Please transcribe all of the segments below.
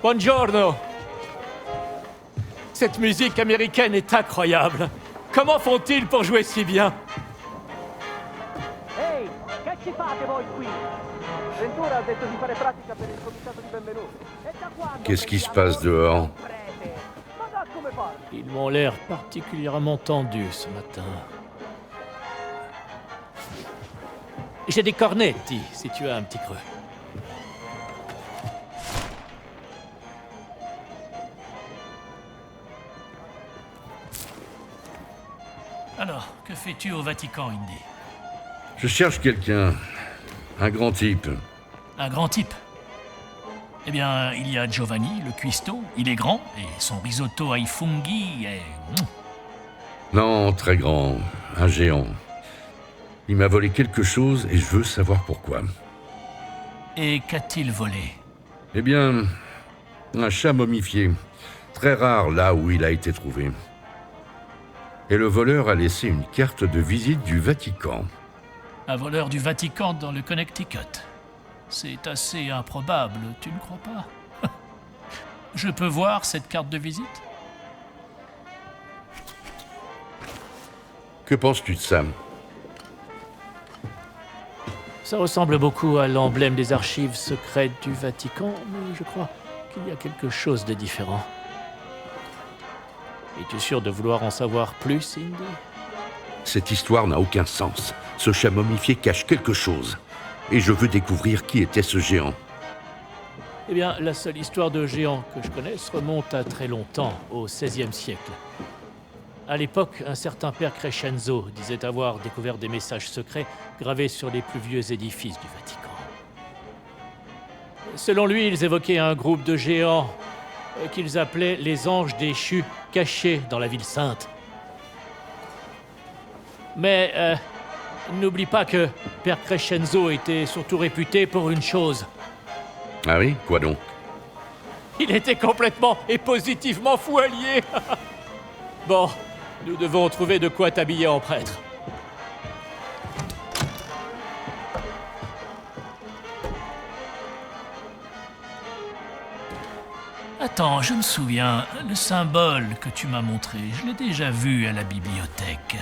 Buongiorno. Cette musique américaine est incroyable. Comment font-ils pour jouer si bien? Ehi, che ci fate voi qui? Ventura ha detto di fare pratica per il comitato di benvenuti. E da quando Qu'est-ce qui se passe dehors? prete? Ma da come parli? Ils m'ont l'air particulièrement tendus ce matin. J'ai des cornetti, si tu as un petit creux. Alors, que fais-tu au Vatican, Indy? Je cherche quelqu'un. Un grand type. Un grand type. Eh bien, il y a Giovanni, le cuistot. Il est grand, et son risotto ai funghi est... Non, très grand. Un géant. Il m'a volé quelque chose et je veux savoir pourquoi. Et qu'a-t-il volé? Eh bien, un chat momifié. Très rare là où il a été trouvé. Et le voleur a laissé une carte de visite du Vatican. Un voleur du Vatican dans le Connecticut. C'est assez improbable, tu ne crois pas? Je peux voir cette carte de visite? Que penses-tu de ça? Ça ressemble beaucoup à l'emblème des archives secrètes du Vatican, mais je crois qu'il y a quelque chose de différent. Es-tu sûr de vouloir en savoir plus, Indy? Cette histoire n'a aucun sens. Ce chat momifié cache quelque chose. Et je veux découvrir qui était ce géant. Eh bien, la seule histoire de géant que je connaisse remonte à très longtemps, au XVIe siècle. À l'époque, un certain père Crescenzo disait avoir découvert des messages secrets gravés sur les plus vieux édifices du Vatican. Selon lui, ils évoquaient un groupe de géants qu'ils appelaient les anges déchus, cachés dans la ville sainte. Mais n'oublie pas que Père Crescenzo était surtout réputé pour une chose. Ah oui? Quoi donc? Il était complètement et positivement fou allié. Bon, nous devons trouver de quoi t'habiller en prêtre. Attends, je me souviens, le symbole que tu m'as montré, je l'ai déjà vu à la bibliothèque.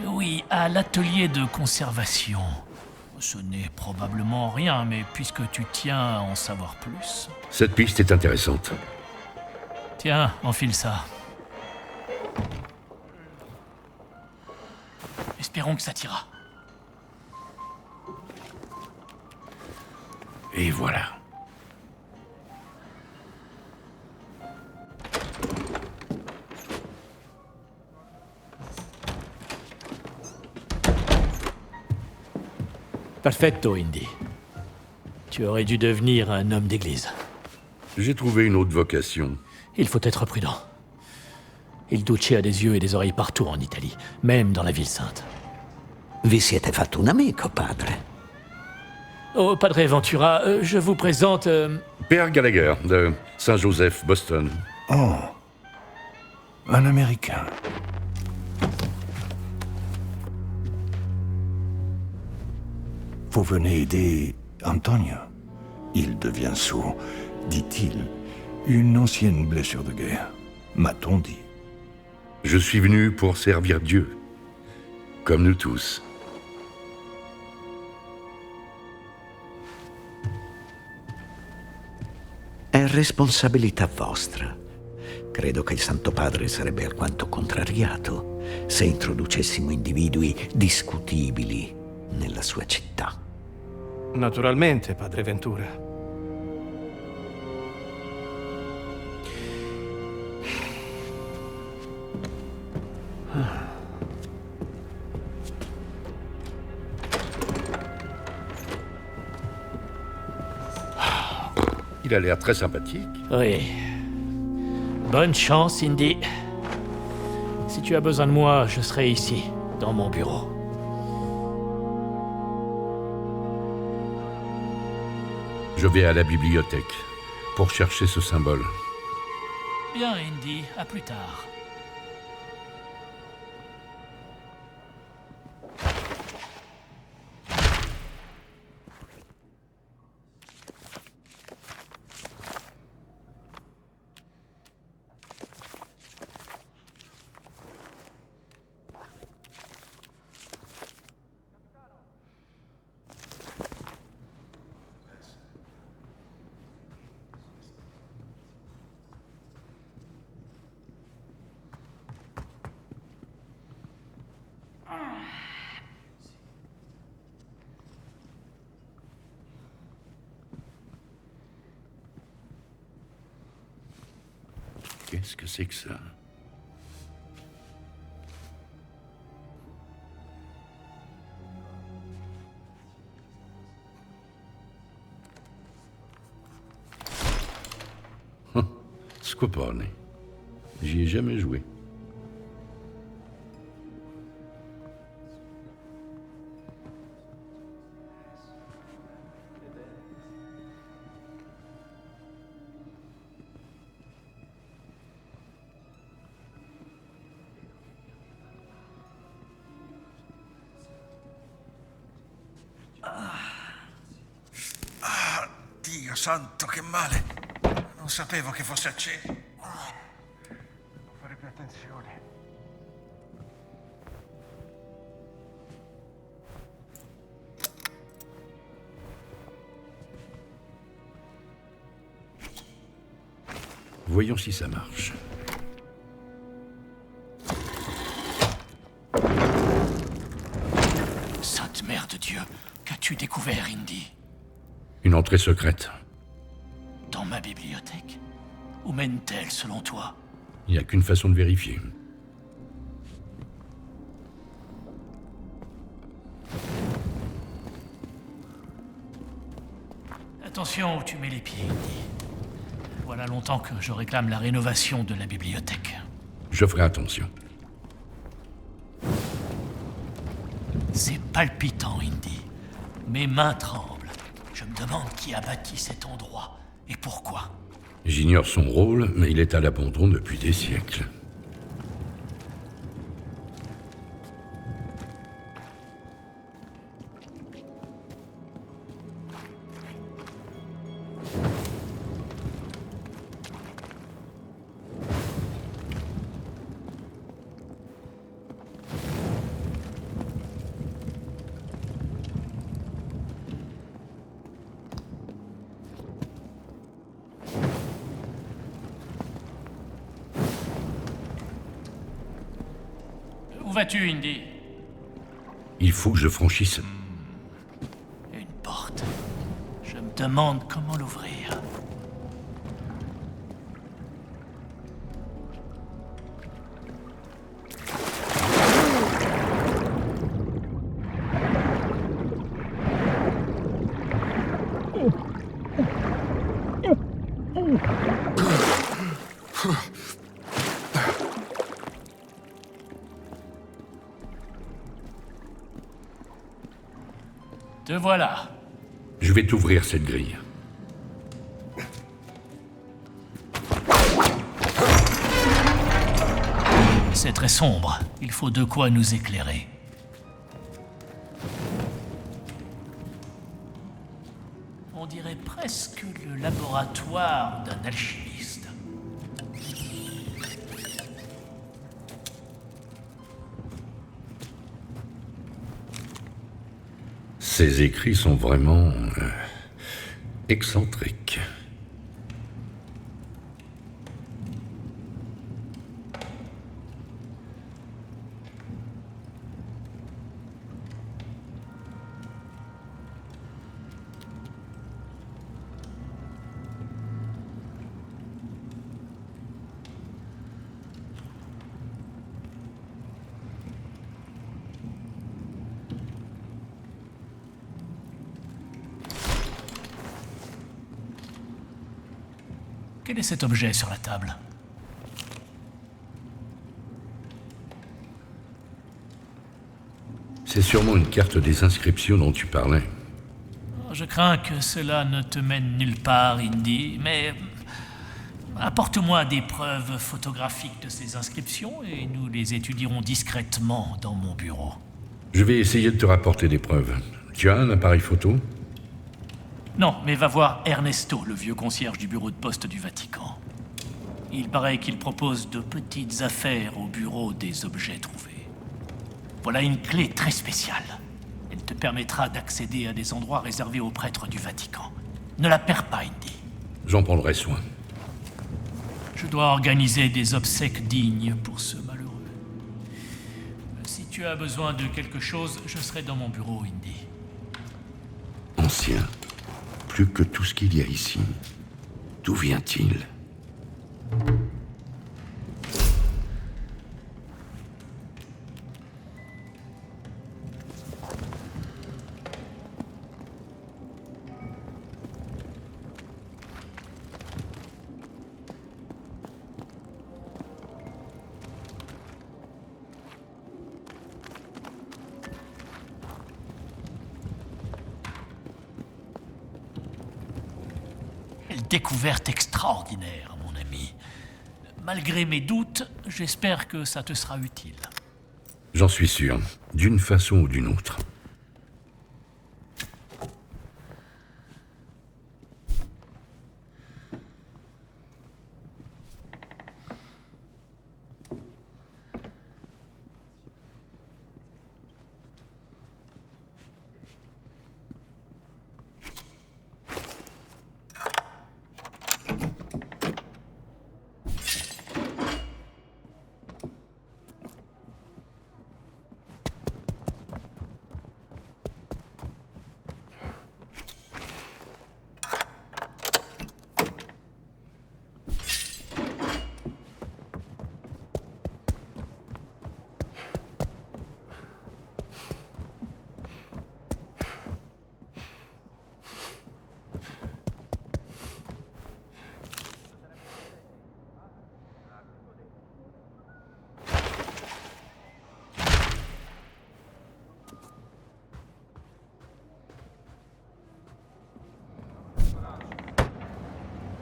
Oui, à l'atelier de conservation. Ce n'est probablement rien, mais puisque tu tiens à en savoir plus... Cette piste est intéressante. Tiens, enfile ça. Espérons que ça t'ira. Et voilà. Perfetto, Indy. Tu aurais dû devenir un homme d'église. J'ai trouvé une autre vocation. Il faut être prudent. Il Duce a des yeux et des oreilles partout en Italie, même dans la ville sainte. Vi siete fatto un amico, padre. Oh, Padre Ventura, je vous présente... Père Gallagher, de Saint-Joseph, Boston. Oh, un Américain. Vous venez aider Antonio. Il devient sourd, dit-il. Une ancienne blessure de guerre, m'a-t-on dit. Je suis venu pour servir Dieu, comme nous tous. È responsabilità vostra. Credo che il Santo Padre sarebbe alquanto contrariato se introducessimo individui discutibili nella sua città. Naturalmente, padre Ventura. Il a l'air très sympathique. Oui. Bonne chance, Indy. Si tu as besoin de moi, je serai ici, dans mon bureau. Je vais à la bibliothèque pour chercher ce symbole. Bien, Indy, à plus tard. Qu'est-ce que c'est que ça? Scopone. J'y ai jamais joué. Dio santo, che male! Non sapevo che fosse acceso. Devo fare più attenzione. Voyons si ça marche. Sainte Mère de Dieu, qu'as-tu découvert, Indy? Une entrée secrète. Dans ma bibliothèque? Où mène-t-elle, selon toi? Il n'y a qu'une façon de vérifier. Attention où tu mets les pieds, Indy. Voilà longtemps que je réclame la rénovation de la bibliothèque. Je ferai attention. C'est palpitant, Indy. Mes mains tremblent. Je me demande qui a bâti cet endroit et pourquoi. J'ignore son rôle, mais il est à l'abandon depuis des siècles. Où vas-tu, Indy? Il faut que je franchisse. Une porte. Je me demande comment l'ouvrir. Te voilà. Je vais t'ouvrir cette grille. C'est très sombre. Il faut de quoi nous éclairer. On dirait presque le laboratoire d'un alchimiste. Ces écrits sont vraiment excentriques. Quel est cet objet sur la table? C'est sûrement une carte des inscriptions dont tu parlais. Je crains que cela ne te mène nulle part, Indy, mais apporte-moi des preuves photographiques de ces inscriptions et nous les étudierons discrètement dans mon bureau. Je vais essayer de te rapporter des preuves. Tu as un appareil photo? Non, mais va voir Ernesto, le vieux concierge du bureau de poste du Vatican. Il paraît qu'il propose de petites affaires au bureau des objets trouvés. Voilà une clé très spéciale. Elle te permettra d'accéder à des endroits réservés aux prêtres du Vatican. Ne la perds pas, Indy. J'en prendrai soin. Je dois organiser des obsèques dignes pour ce malheureux. Si tu as besoin de quelque chose, je serai dans mon bureau, Indy. Ancien. Plus que tout ce qu'il y a ici. D'où vient-il? Une découverte extraordinaire, mon ami. Malgré mes doutes, j'espère que ça te sera utile. J'en suis sûr, d'une façon ou d'une autre.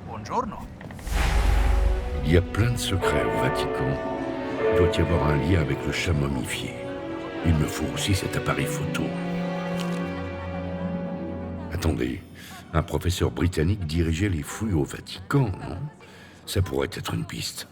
Buongiorno. Il y a plein de secrets au Vatican. Il doit y avoir un lien avec le chat momifié. Il me faut aussi cet appareil photo. Attendez, un professeur britannique dirigeait les fouilles au Vatican, non? Ça pourrait être une piste.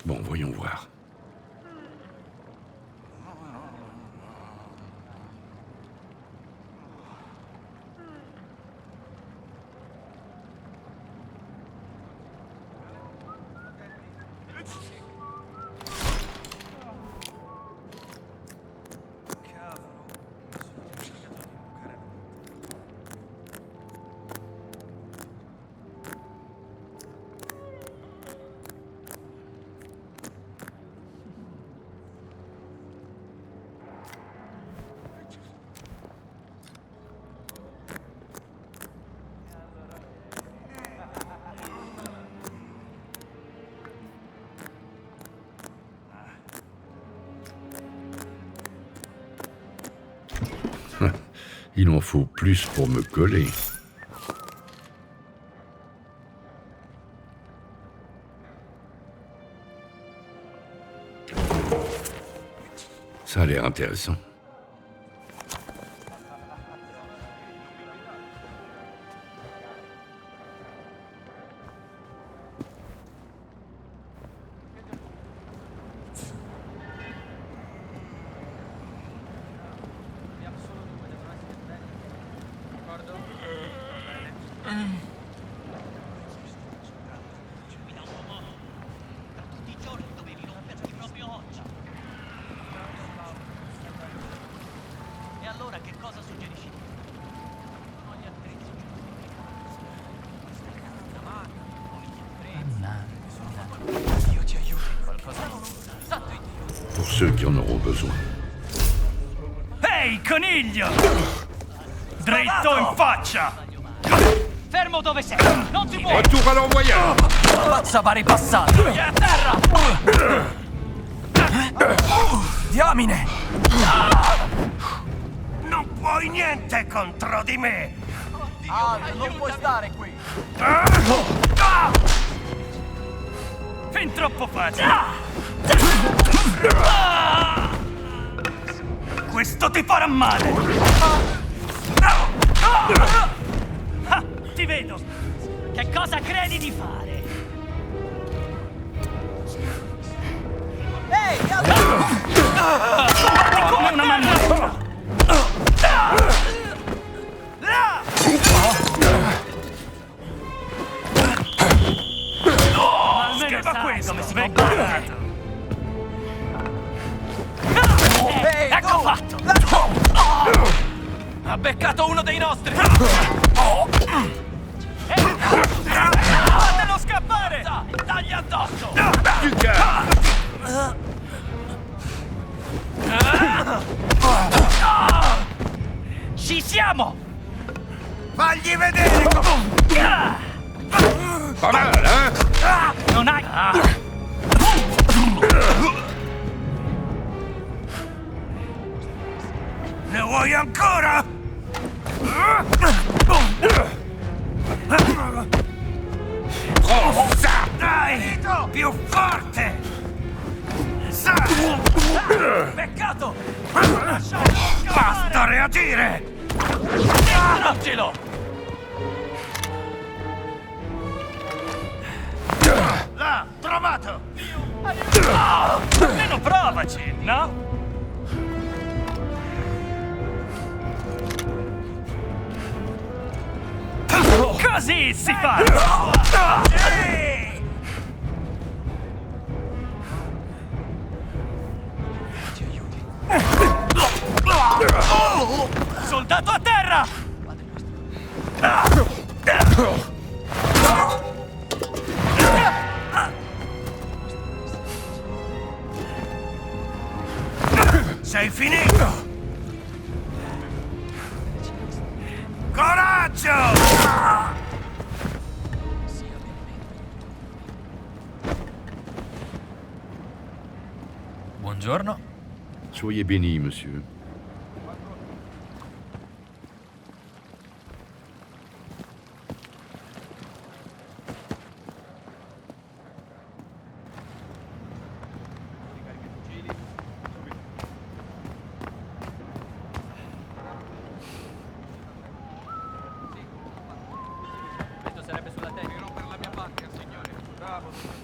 Bon, voyons voir. Il en faut plus pour me coller. Ça a l'air intéressant. Pour ceux qui en auront besoin. Ehi, coniglio! Dritto in faccia! Fermo dove sei! Non ti muovi! Retour à l'envoyeur! Pazza pari passato! A terra! Diamine! Non puoi niente contro di me! non puoi stare qui! Fin troppo facile! Questo ti farà male! Ah, ti vedo! Che cosa credi di fare? Ehi, Batti come una mamma! Almeno sai come si combatte! Ha beccato uno dei nostri! Fatelo scappare! Dagli addosso! Ci siamo! Fagli vedere Pas mal, hein? Non hai... Ne vuoi ancora? Forza! Dai! Più forte! Peccato! Basta reagire! Traggilo! Là! Trovato! Almeno provaci, no? Così si fa! Soldato a terra! Sei finito! Coraggio! Buongiorno. Soyez béni, monsieur. Questo sarebbe sulla testa. Per la mia pacca, signore. Bravo.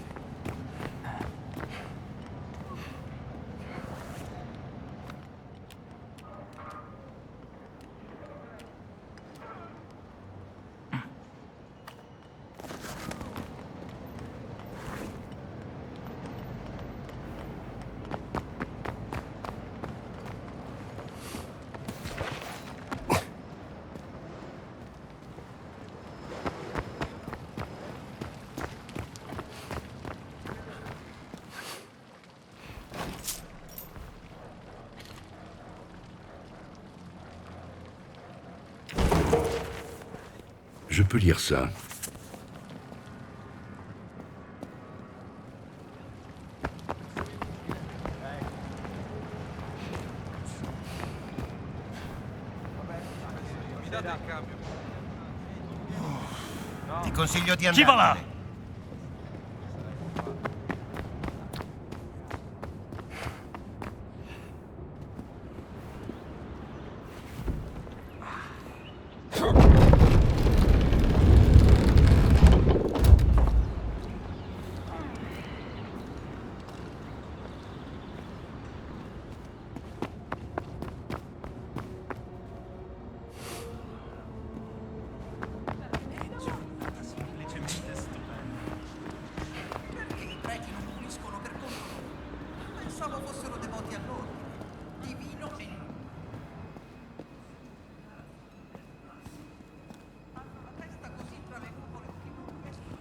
Je peux lire ça. Ti consiglio di Chi va là? Perché i preti non puliscono per conto loro? Pensavo fossero devoti a loro. Divino e... Hanno la testa così tra le nuvole che non riescono.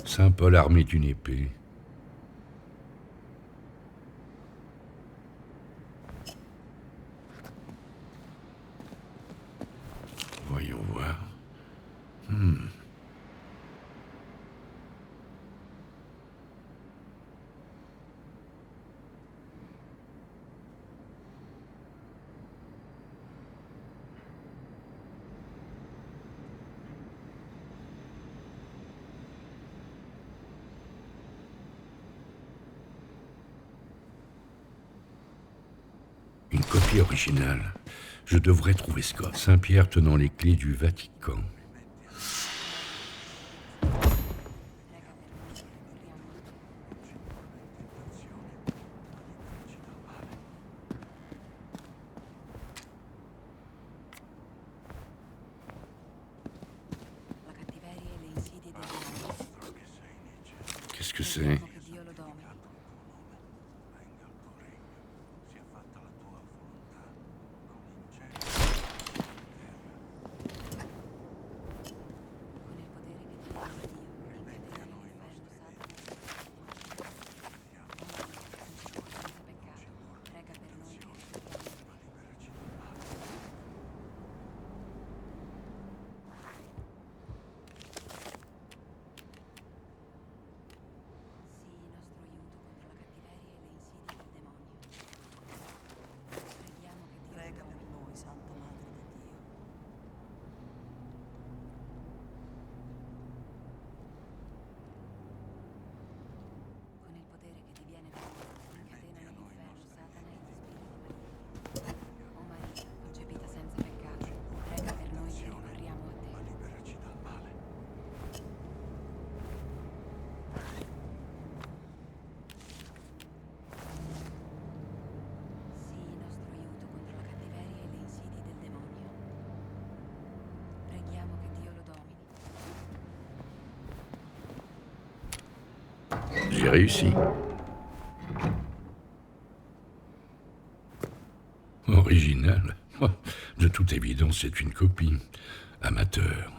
Saint Paul armé d'une épée. Voyons voir. Une copie originale. Je devrais trouver Scott. Saint-Pierre tenant les clés du Vatican. Qu'est-ce que c'est? J'ai réussi. Original. Oh, de toute évidence, c'est une copie. Amateur.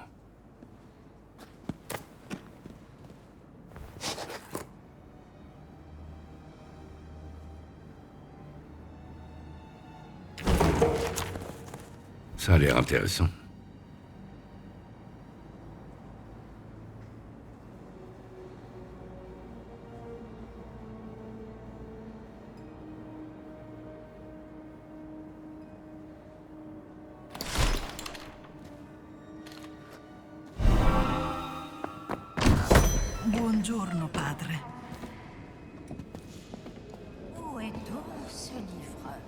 Ça a l'air intéressant. Buongiorno, padre. Où est donc ce livreur?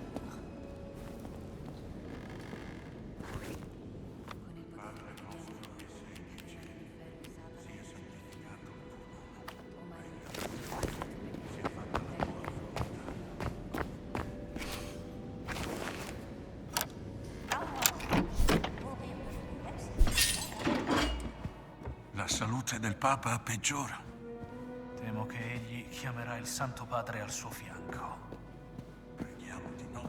La salute del Papa peggiora. Temo che egli chiamerà il Santo Padre al suo fianco. Preghiamo di no.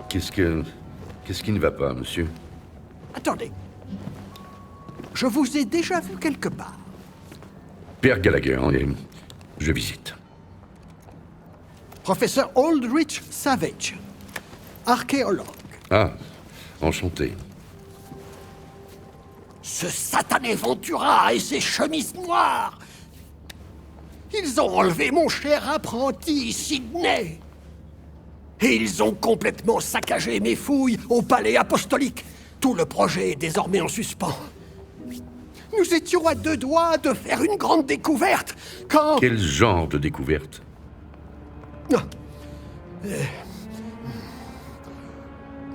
Qu'est-ce qui ne va pas, monsieur? Attendez. Je vous ai déjà vu quelque part. Père Gallagher, je visite. Professeur Aldrich Savage, archéologue. Ah, enchanté. Ce satané Ventura et ses chemises noires. Ils ont enlevé mon cher apprenti, Sidney. Et ils ont complètement saccagé mes fouilles au palais apostolique. Tout le projet est désormais en suspens. Nous étions à 2 doigts de faire une grande découverte quand... Quel genre de découverte?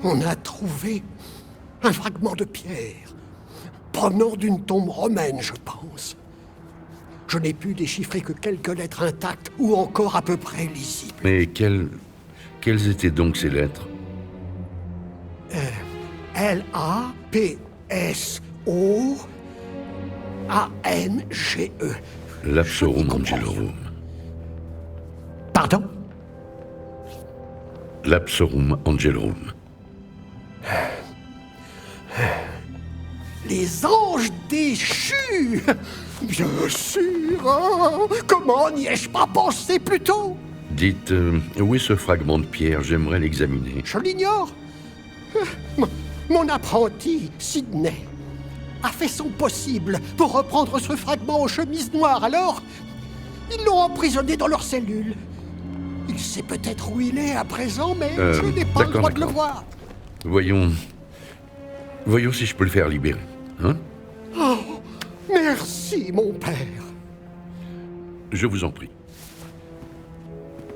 On a trouvé un fragment de pierre, provenant d'une tombe romaine, je pense. Je n'ai pu déchiffrer que quelques lettres intactes ou encore à peu près lisibles. Mais quelles étaient donc ces lettres? L-A-P-S-O-A-N-G-E. Lapsorum Angelorum. Pardon? Lapsorum Angelorum. Les anges déchus! Bien sûr! Hein? Comment n'y ai-je pas pensé plus tôt? Dites, où est ce fragment de pierre? J'aimerais l'examiner. Je l'ignore. Mon apprenti, Sidney, a fait son possible pour reprendre ce fragment aux chemises noires. Alors, ils l'ont emprisonné dans leur cellule. Il sait peut-être où il est à présent, mais je n'ai pas le droit de le voir. Voyons si je peux le faire libérer. Hein? Oh, mais Merci, mon père. Je vous en prie.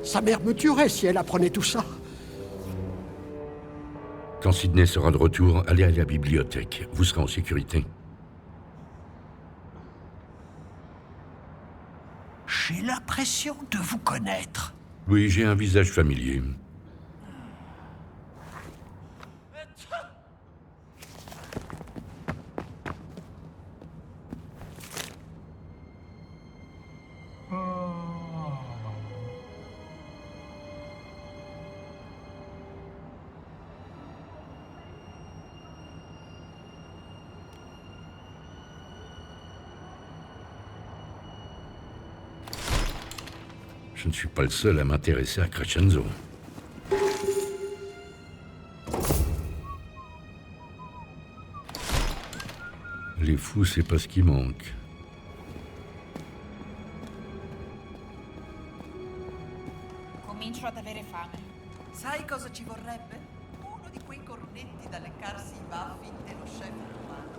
Sa mère me tuerait si elle apprenait tout ça. Quand Sidney sera de retour, allez à la bibliothèque. Vous serez en sécurité. J'ai l'impression de vous connaître. Oui, j'ai un visage familier. Je ne suis pas le seul à m'intéresser à Crescenzo. Les fous, c'est pas ce qui manque. Comincio ad avere fame. Sai cosa ci vorrebbe? Uno di quei cornetti da leccarsi i baffi dello chef romano.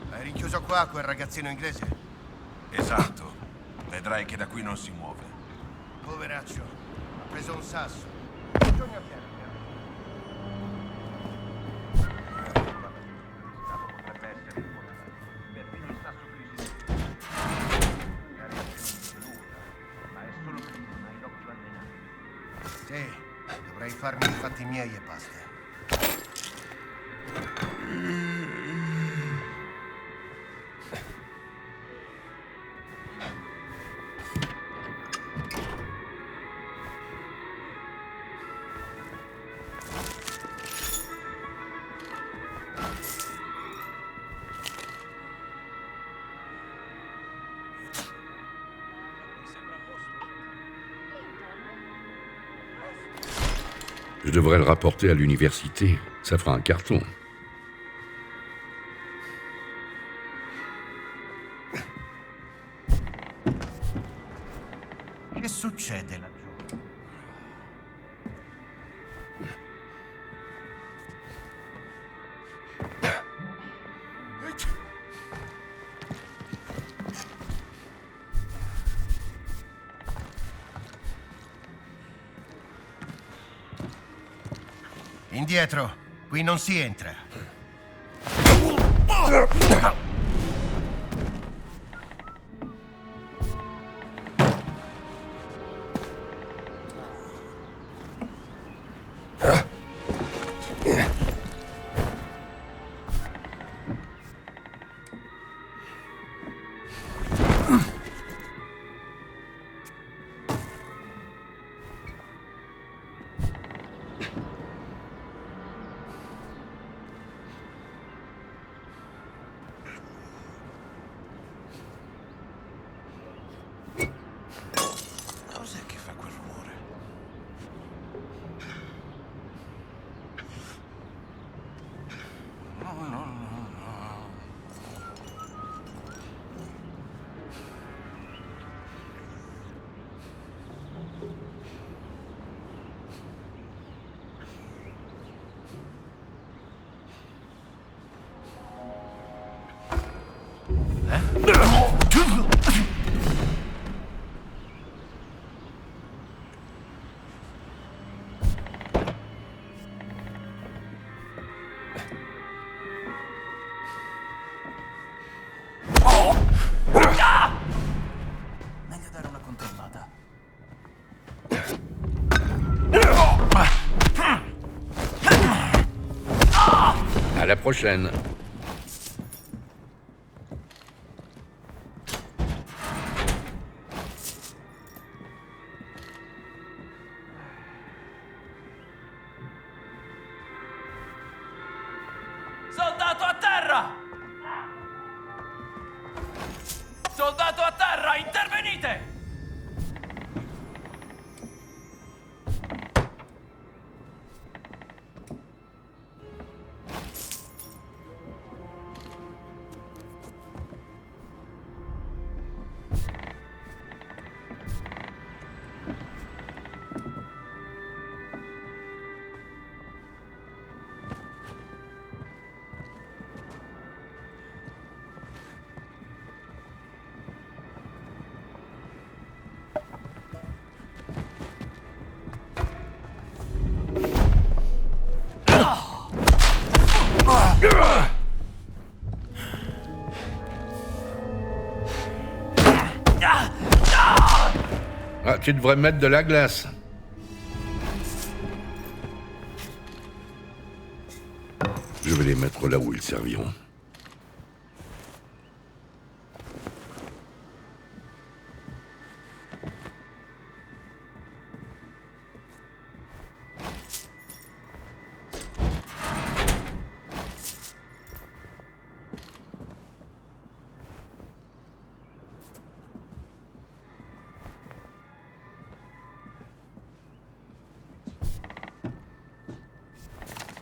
Hai rinchiuso qua quel ragazzino inglese? Esatto. Vedrai che da qui non si muove. Poveraccio, ha preso un sasso. Bisogna piano potrebbe essere importante. Perfino il sasso crisi. Magari non dice nulla, ma è solo perché non hai l'occhio allenato. Sì, dovrei farmi i fatti miei e basta. Je devrais le rapporter à l'université. Ça fera un carton. Che succede laggiù? Indietro, qui non si entra. Cos'è che fa quel rumore? No, no, no, no. Meglio dare una controllata. À la prochaine. Soldato a terra! Soldato a terra! dite? Ah, tu devrais mettre de la glace. Je vais les mettre là où ils serviront.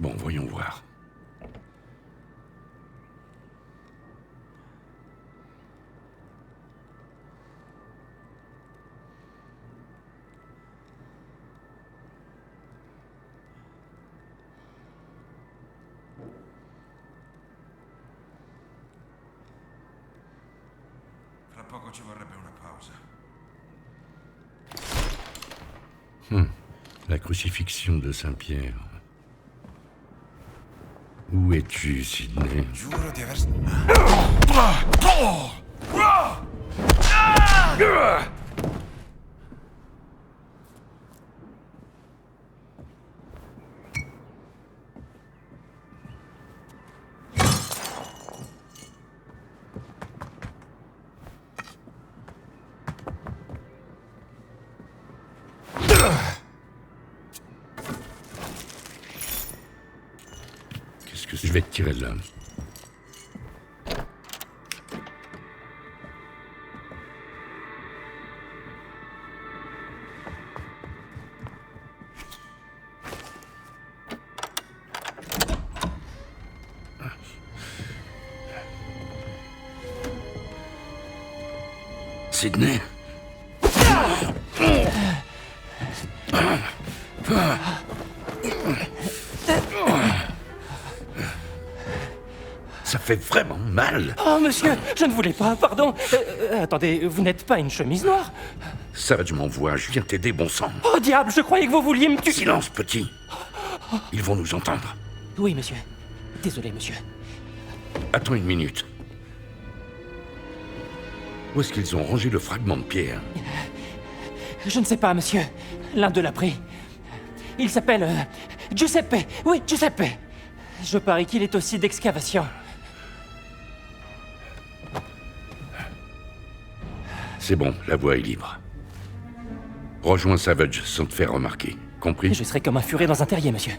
Bon, voyons voir. Fra poco ci vorrebbe una pausa. La crucifixion de Saint-Pierre. Où es-tu, Sidney? Giuro di aver... Qu'est-ce que je vais te tirer de là? Sidney? Ça fait vraiment mal. Oh, monsieur, je ne voulais pas, pardon. Attendez, vous n'êtes pas une chemise noire? Ça, je m'envoie, je viens t'aider, bon sang. Oh, diable, je croyais que vous vouliez me tuer. Silence, petit. Ils vont nous entendre. Oui, monsieur. Désolé, monsieur. Attends une minute. Où est-ce qu'ils ont rangé le fragment de pierre? Je ne sais pas, monsieur. L'un d'eux l'a pris. Il s'appelle... Giuseppe. Oui, Giuseppe. Je parie qu'il est aussi d'excavation. C'est bon, la voie est libre. Rejoins Savage sans te faire remarquer. Compris? Je serai comme un furet dans un terrier, monsieur.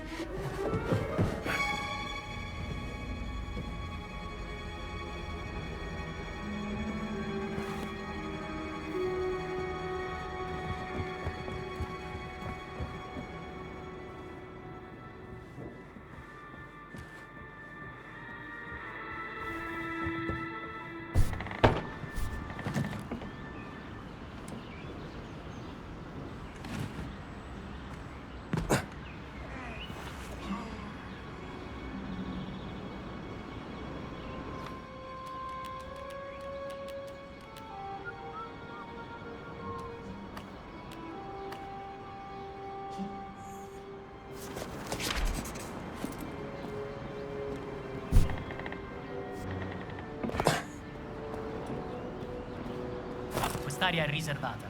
Quest'area è riservata.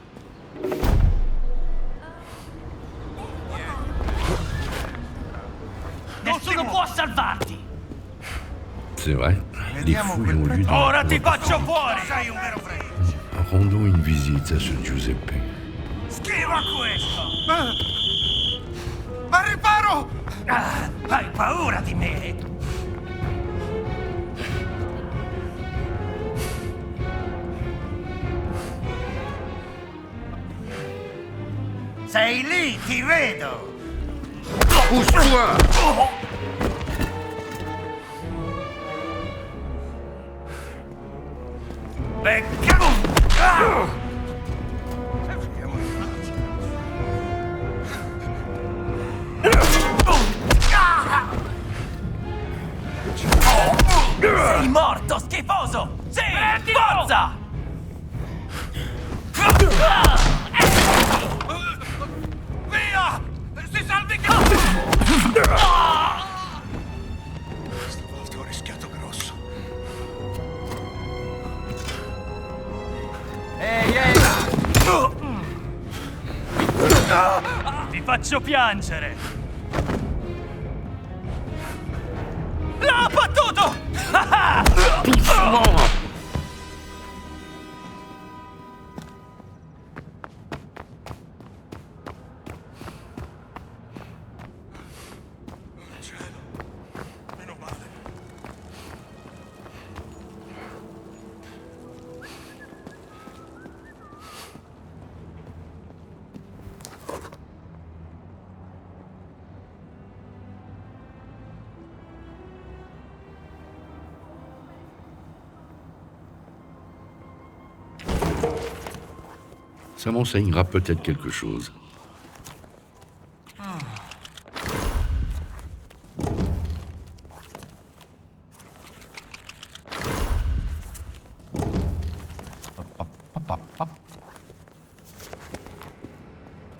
Nessuno può salvarti! C'est vrai, les fouilles ont lieu dans... Ora ti faccio fuori! Sei un vero freddo! Rendons une visite à ce Giuseppe. Schiva questo! Al riparo! Ah, hai paura di me? Sei lì, ti vedo! Pousse-toi! Becca! Sei morto, schifoso! Sì! Forza! Via! Si salvi che... Stavolta ho rischiato grosso. Ehi! Ti faccio piangere! L'ho battuto! Meno male. Ça m'enseignera peut-être quelque chose.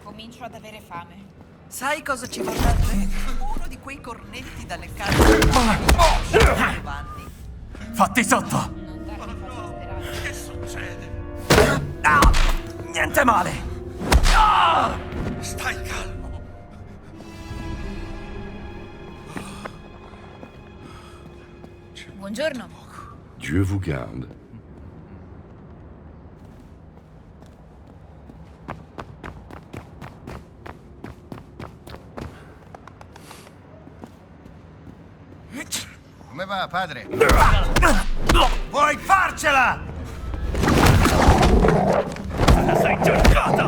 Comincio ad avere fame. Sai cosa ci vorrebbe? Uno di quei cornetti da leccare. Giovanni. Fatti sotto! Non darmi far Che succede? Ah! Niente male! Ah! Stai calmo. Buongiorno. Dieu vous garde. Come va, padre? Vuoi farcela? Sei giocata!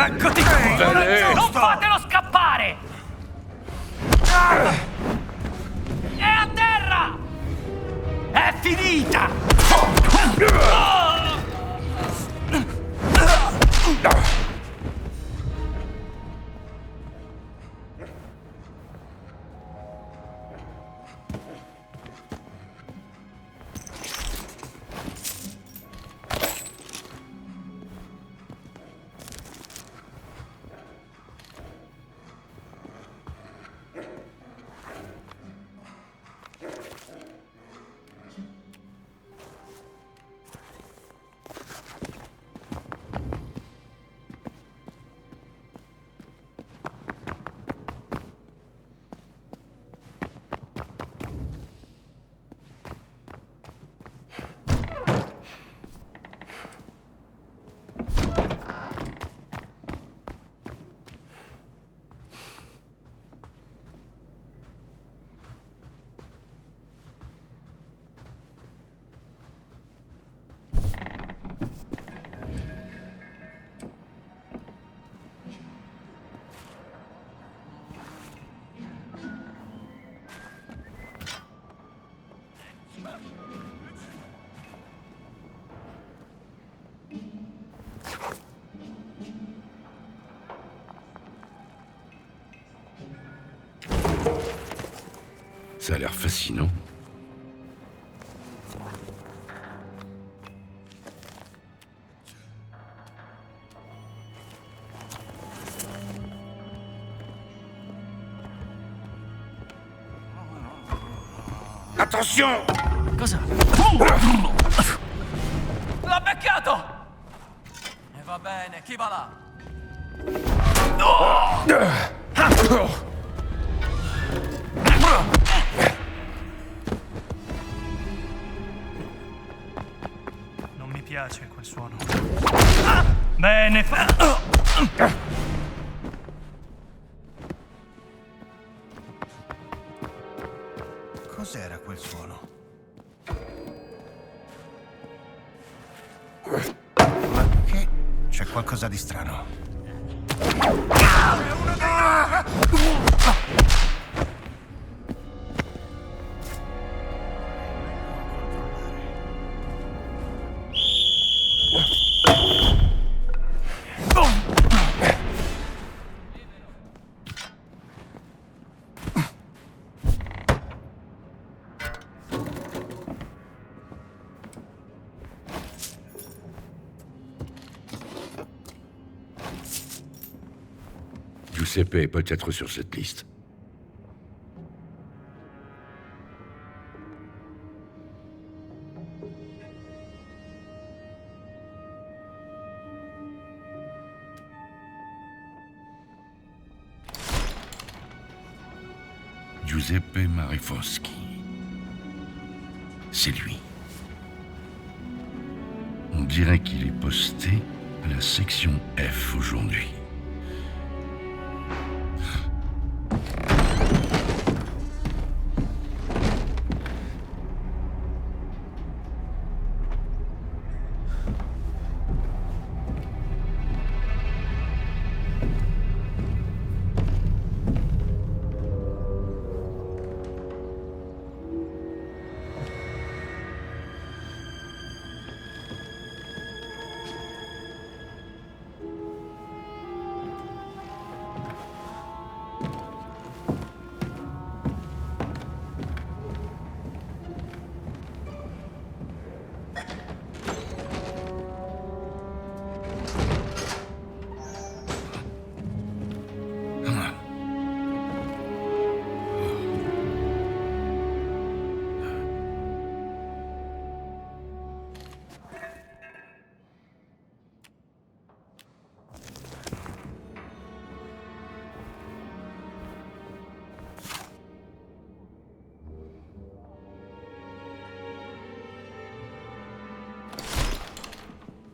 Eccoti qui! Non fatelo scappare! È a terra! È finita! Ça a l'air fascinant. Attention! Cosa? L'ha beccato! E va bene, chi va là? Non mi piace quel suono. Bene, Cos'era quel suono? c'è qualcosa di strano. Giuseppe est peut-être sur cette liste. Giuseppe Marifoschi. C'est lui. On dirait qu'il est posté à la section F aujourd'hui.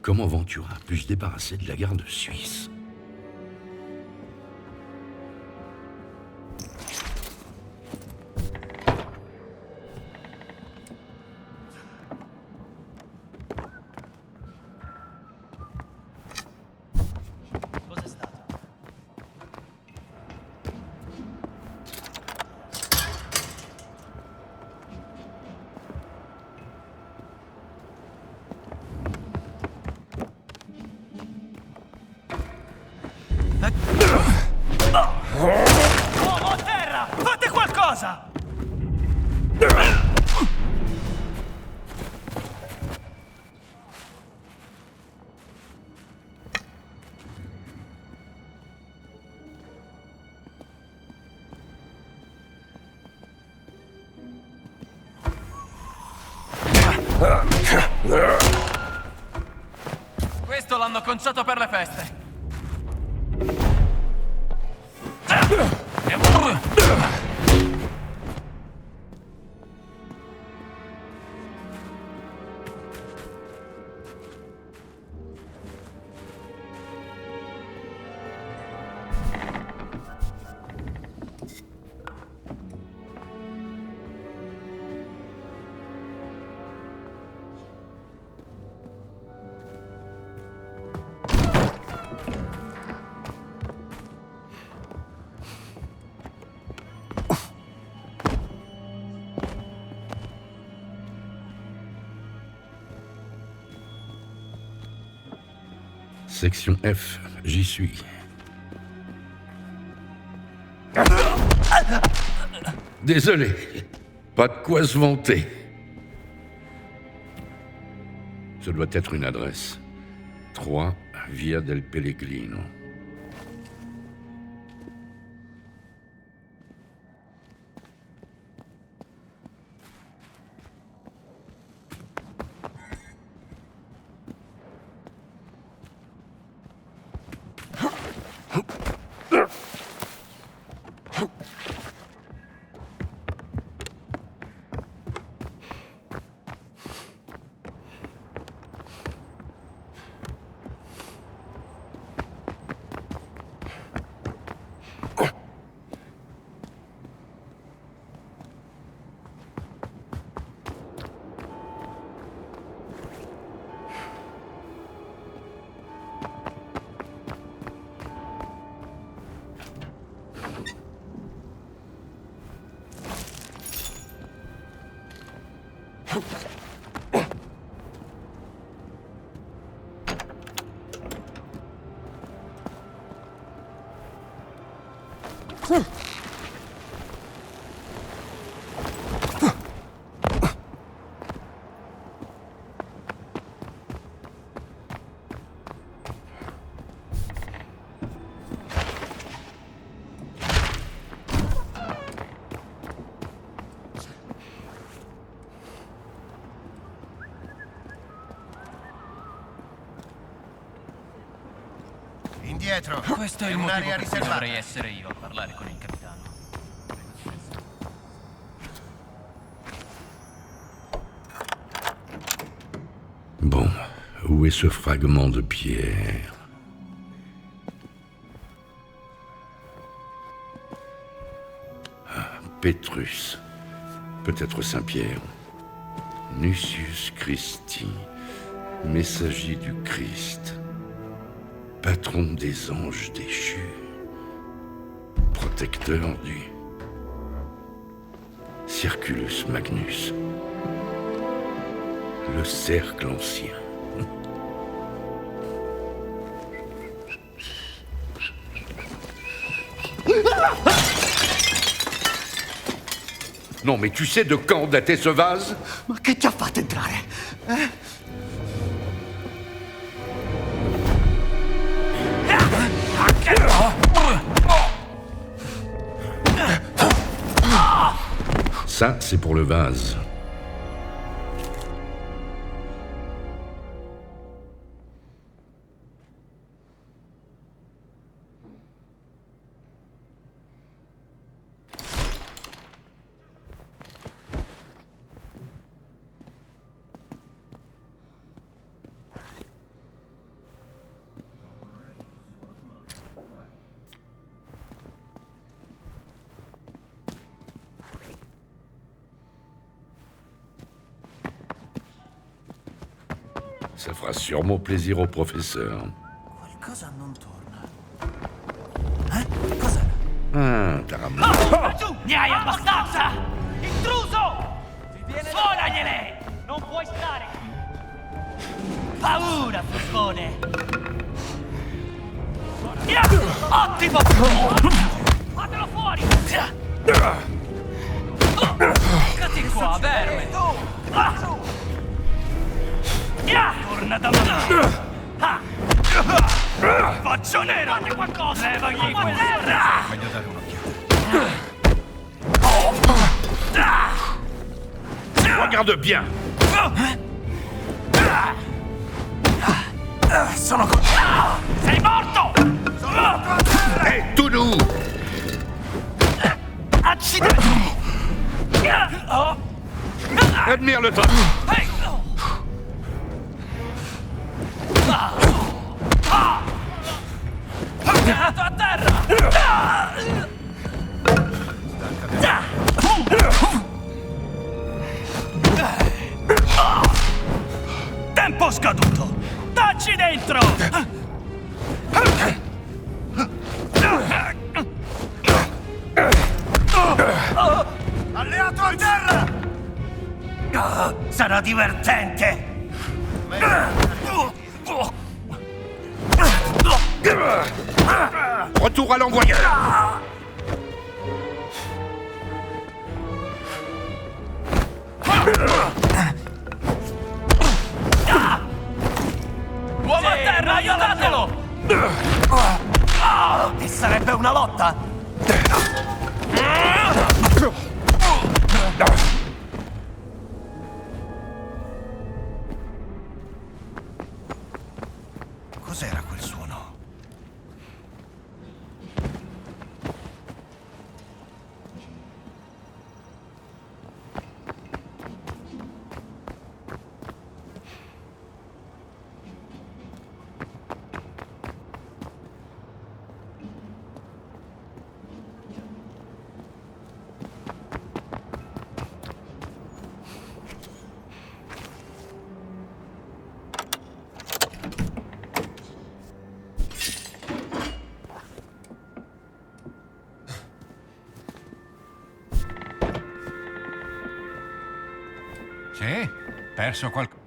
Comment Ventura a pu se débarrasser de la garde suisse? Uomo a terra! Fate qualcosa! Questo l'hanno conciato per le feste. Section F, j'y suis. Désolé, pas de quoi se vanter. Ce doit être une adresse. 3 Via del Pellegrino. Indietro. Questo è il un'area motivo per cui riservata. dovrei essere io a parlare con il capitano. Bon, où est ce fragment de pierre? Ah, Pétrus. Peut-être Saint-Pierre. Lucius Christi, messager du Christ. Patron des anges déchus. Protecteur du Circulus Magnus. Le cercle ancien. Non, mais tu sais de quand datait ce vase? Ma che ti ha fatto entrare? Ça, c'est pour le vase. Ça fera sûrement plaisir au professeur. Qualcosa non torna. Ah, t'as ramené. Ne hai abbastanza! Intruso! Suonagliele! Non puoi stare! Paura, fuscone! Ottimo! Fatelo fuori! Eccoti qua, verme! Torna da me! Faccio nero! Fate qualcosa! Levagli qua! Meglio dare un'occhiata. Regarde bien. Sono con... Sei morto! Hé, tout doux. Accidenti! Admire le temps. Cagato a terra! Tempo scaduto! Dacci dentro! Alleato a terra! Sarà divertente! Retour à l'envoyeur. Uomo a terra, aiutatelo! E sarebbe una lotta? Cos'era quel suono? Sì? Perso qualcosa?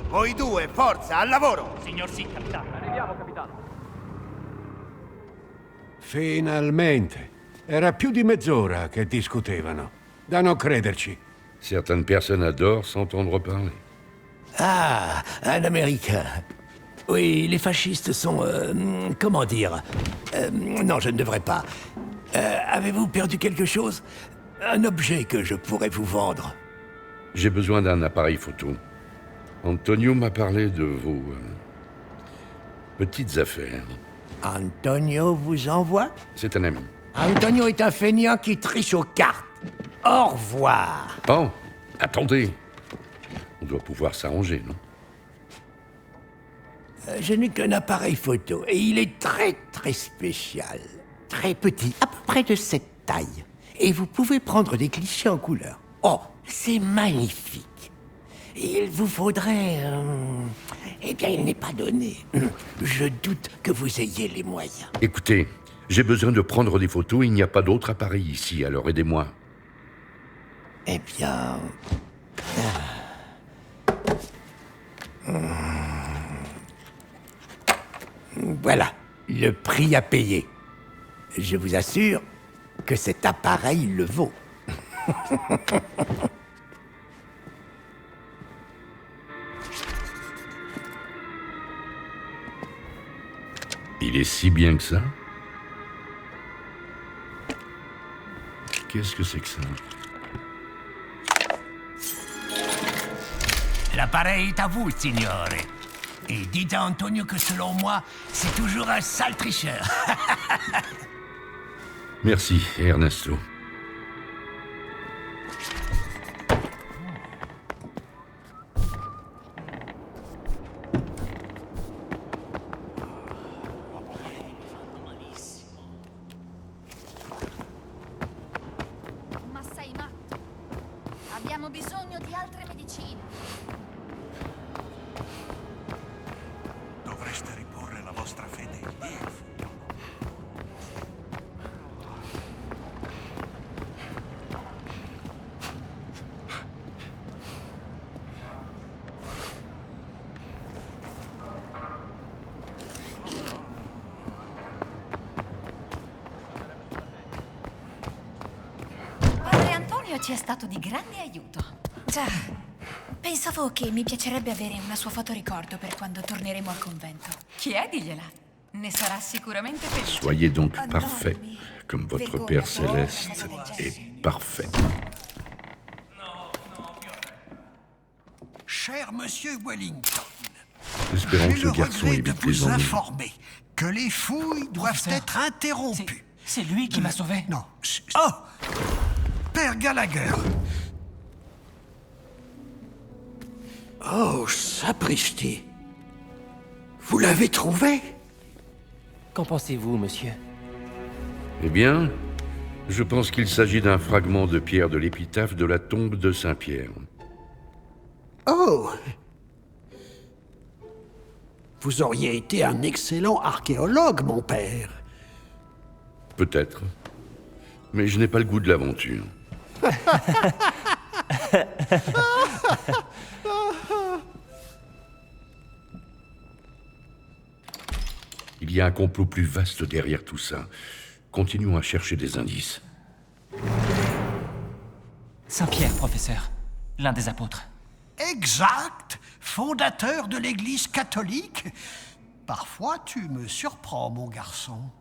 Voi due, forza, al lavoro! Signor sì, capitano. Arriviamo, capitano. Finalmente. Era più di mezz'ora che discutevano. Da non crederci. Certaines personnes adorent s'entendre parler. Ah, un Américain. Oui, les fascistes sont... comment dire non, je ne devrais pas. Avez-vous perdu quelque chose? Un objet que je pourrais vous vendre. J'ai besoin d'un appareil photo. Antonio m'a parlé de vos petites affaires. Antonio vous envoie? C'est un ami. Antonio est un feignant qui triche aux cartes. Au revoir. Oh, attendez. On doit pouvoir s'arranger, non? Je n'ai qu'un appareil photo et il est très très spécial. Très petit, à peu près de cette taille. Et vous pouvez prendre des clichés en couleur. Oh, c'est magnifique. Il vous faudrait... Eh bien, il n'est pas donné. Je doute que vous ayez les moyens. Écoutez, j'ai besoin de prendre des photos, il n'y a pas d'autre appareil ici, alors aidez-moi. Eh bien... Voilà, le prix à payer. Je vous assure que cet appareil le vaut. Il est si bien que ça? Qu'est-ce que c'est que ça? L'appareil est à vous, signore. Et dites à Antonio que selon moi, c'est toujours un sale tricheur. Merci, Ernesto. Ma sei matto? Abbiamo bisogno di altre medicine. Dovreste riporre la vostra fede in Dio. Padre Antonio ci è stato di grande aiuto. Già, pensavo che mi piacerebbe avere una sua fotoricordo per quando torneremo al convento. Chiedigliela. Ne sarà sicuramente felice. Soyez donc parfait, comme votre Père Céleste est parfait. Cher Monsieur Wellington, Espérons que j'ai ce le garçon regret de évite les vous ennuis. informer que les fouilles doivent être interrompues. C'est lui qui m'a sauvé. Non. Oh, Père Gallagher. Oh, sapristi. Vous l'avez trouvé? Qu'en pensez-vous, monsieur? Eh bien, je pense qu'il s'agit d'un fragment de pierre de l'épitaphe de la tombe de Saint-Pierre. Oh! Vous auriez été un excellent archéologue, mon père. Peut-être. Mais je n'ai pas le goût de l'aventure. Il y a un complot plus vaste derrière tout ça. Continuons à chercher des indices. Saint-Pierre, professeur. L'un des apôtres. Exact, fondateur de l'Église catholique. Parfois, tu me surprends, mon garçon.